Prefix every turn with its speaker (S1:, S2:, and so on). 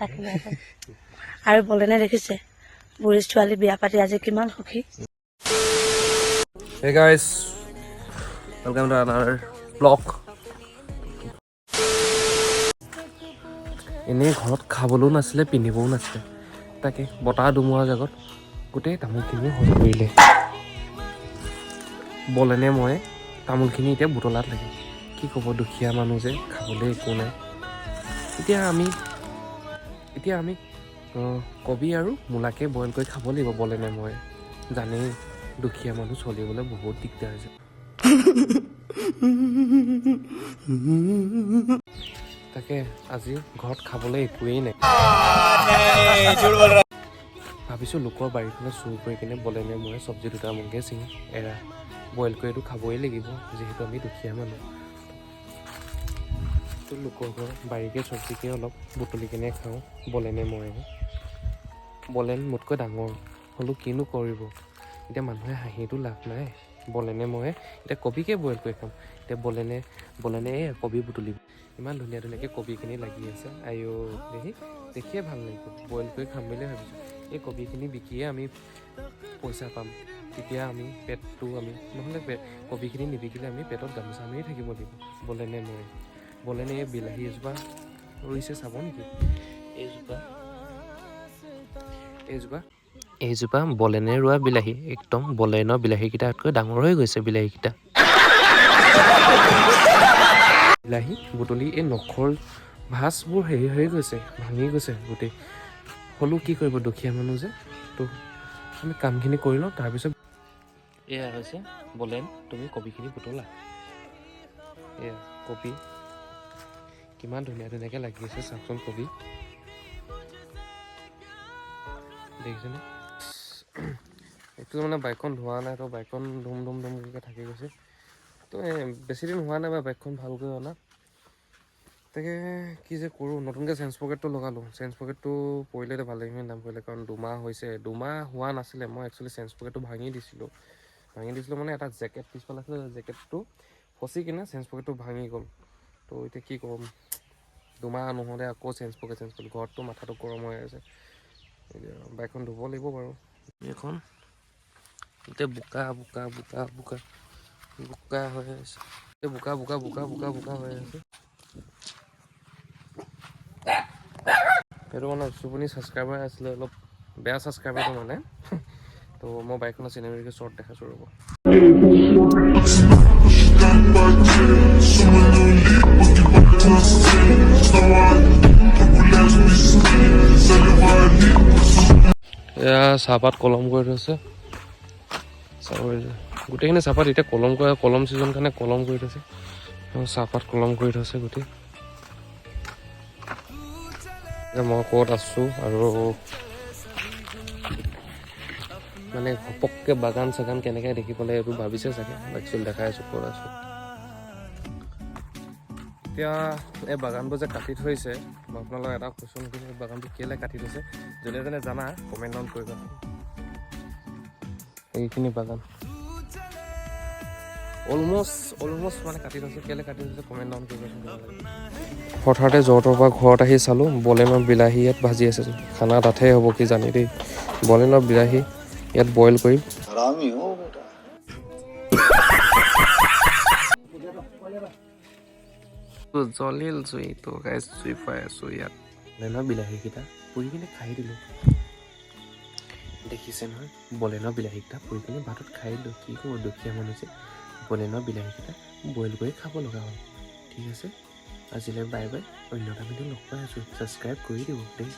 S1: তাকে আৰু বলেনে দেখিছে বুঢ়ী ছোৱালী বিয়া পাতি আজি কিমান সুখী।
S2: Hey guys, welcome to another vlog. এনেই ঘৰত খাবলৈও নাছিলে পিন্ধিবও নাছিলে তাকে বতাহ ধুমুহাৰ আগত গোটেই তামোলখিনি হৈ পৰিলে। বলেনে মই তামোলখিনি এতিয়া বুটলাত লাগে। কি ক'ব দুখীয়া মানুহ যে খাবলৈ একো নাই। এতিয়া আমি কবি আৰু মূলাকে বইল কৰি খাব লাগিব। বলেনে মই জানেই দুখীয়া মানুহ চলিবলৈ বহুত দিগদাৰ হৈছে। তাকে আজি ঘৰত খাবলৈ একোৱেই নাই। ভাবিছোঁ লোকৰ বাৰীখনে চুৰ কৰি কিনে বলেনে মই চব্জি দুটা মনকে চিঙি এৰা বইল কৰিতো খাবই লাগিব যিহেতু আমি দুখীয়া মানুহ। তো লোকৰ ঘৰ বাৰীকে চব্জিকে অলপ বুটলি কিনে খাওঁ বলেনে মই। বলেন মোতকৈ ডাঙৰ হ'লেও কিনো কৰিব এতিয়া মানুহে হাঁহিটো লাভ নাই। বলেনে মই এতিয়া কবিকে বইল কৰি খাম। এতিয়া বলেনে এই কবি বুটলিব ইমান ধুনীয়া ধুনীয়াকৈ কবিখিনি লাগি আছে। আইঅ দেখিয়ে ভাল লাগিব বইল কৰি খাম বুলি ভাবিছোঁ। এই কবিখিনি বিকিয়ে আমি পইচা পাম তেতিয়া আমি পেটটো আমি নহ'লে কবিখিনি নিবিকিলে আমি পেটত গামোচা মাৰি থাকিব লাগিব। বলেনে এই বিলাহী এজোপা ৰুইছে চাব নেকি। এইজোপা বলেনে ৰোৱা বিলাহী একদম বলেনৰ বিলাহীকেইটাতকৈ ডাঙৰ হৈ গৈছে। বিলাহীকেইটা বিলাহী বুটলি এই নখৰ ভাঁজবোৰ হেৰি হৈ গৈছে ভাঙি গৈছে গোটেই। হ'লেও কি কৰিব দুখীয়া মানুহ যে তো আমি কামখিনি কৰি লওঁ তাৰপিছত। এয়া হৈছে বলেন তুমি কবিখিনি বুটলা। এয়া কবি কিমান ধুনীয়া ধুনীয়াকৈ লাগি আছে চাওকচোন কবি দেখিছেনে। এইটো মানে বাইকখন ধোৱা নাই তো বাইকখন ধুমকৈ থাকি গৈছে। তো বেছিদিন হোৱা নাই বা বাইকখন ভালকৈ অনা। তাকে কি যে কৰোঁ নতুনকৈ চেঞ্চ পকেটটো লগালোঁ। চেঞ্চ পকেটটো পৰিলেতো ভালেখিনি দাম পৰিলে কাৰণ দুমাহ হৈছে। দুমাহ হোৱা নাছিলে মই একচুৱেলি চেঞ্চ পকেটটো ভাঙি দিছিলোঁ মানে এটা জেকেট পিছফালে আছিলে জেকেটটো ফচি কিনে চেঞ্চ পকেটটো ভাঙি গ'ল। তো এতিয়া কি কৰোঁ দুমাহ নহ'লে আকৌ চেঞ্চ পকেট চেঞ্জ কৰিলোঁ। ঘৰততো মাথাটো গৰম হৈ আছে। এতিয়া বাইকখন ধুব লাগিব বাৰু। এইখন এতিয়া বোকা হৈ আছে। বোকা হৈ আছে। সেইটো মানে চুপুনি ছাবস্ক্ৰাইবাৰ আছিলে অলপ বেয়া ছাবস্ক্ৰাইবাৰটো মানে তো মই বাইকখনৰ চিনেমেটিক শ্বৰ্ট দেখাইছোঁ ৰ'ব। এয়া চাহপাত কলম কৰি থৈছে গোটেইখিনি চাহপাত এতিয়া কলম ছিজন কাৰণে কলম কৰি থৈছে। চাহপাত কলম কৰি থৈছে গোটেই। মই ক'ত আছোঁ আৰু মানে ঘপককৈ বাগান চাগান কেনেকৈ দেখি পালে এইটো ভাবিছে চাগে। একচুৱেলি দেখাই আছোঁ ক'ত আছোঁ। এতিয়া এই বাগানবোৰ যে কাটি থৈছে মই আপোনালোকক এটা কুৱেশ্যন সুধিম এই বাগানটো কেলৈ কাটি থৈছে যোনে যোনে জানা কমেণ্ট ডাউন কৰিবা। এইখিনি বাগান অলমষ্ট মানে কাটি থৈছে কেলৈ কাটি থৈছে কমেণ্ট ডাউন কৰিবাচোন। হঠাতে জ্বৰটোৰ পৰা ঘৰত আহি চালোঁ বলেনৰ বিলাহী ইয়াত ভাজি আছে। খানা তাতহে হ'ব কি জানি দেই। বলেনৰ বিলাহী ইয়াত বইল কৰি জ্বলিল জুইটো গাইজ জুই পাই আছোঁ ইয়াত। বলেনৰ বিলাহীকেইটা পুৰি কিনে খাই দিলোঁ। দেখিছে নহয় বলেনৰ বিলাহীকেইটা পুৰি কিনে ভাতত খাই দিলোঁ। কি কৰোঁ দুখীয়া মানুহ যে বলেনৰ বিলাহীকেইটা বইল কৰি খাব লগা হ'ল। ঠিক আছে আজিলৈ বাই বাই। অন্য এটা ভিডিঅ' লগ পাই আছোঁ। ছাবস্ক্ৰাইব কৰি দিব প্লিজ।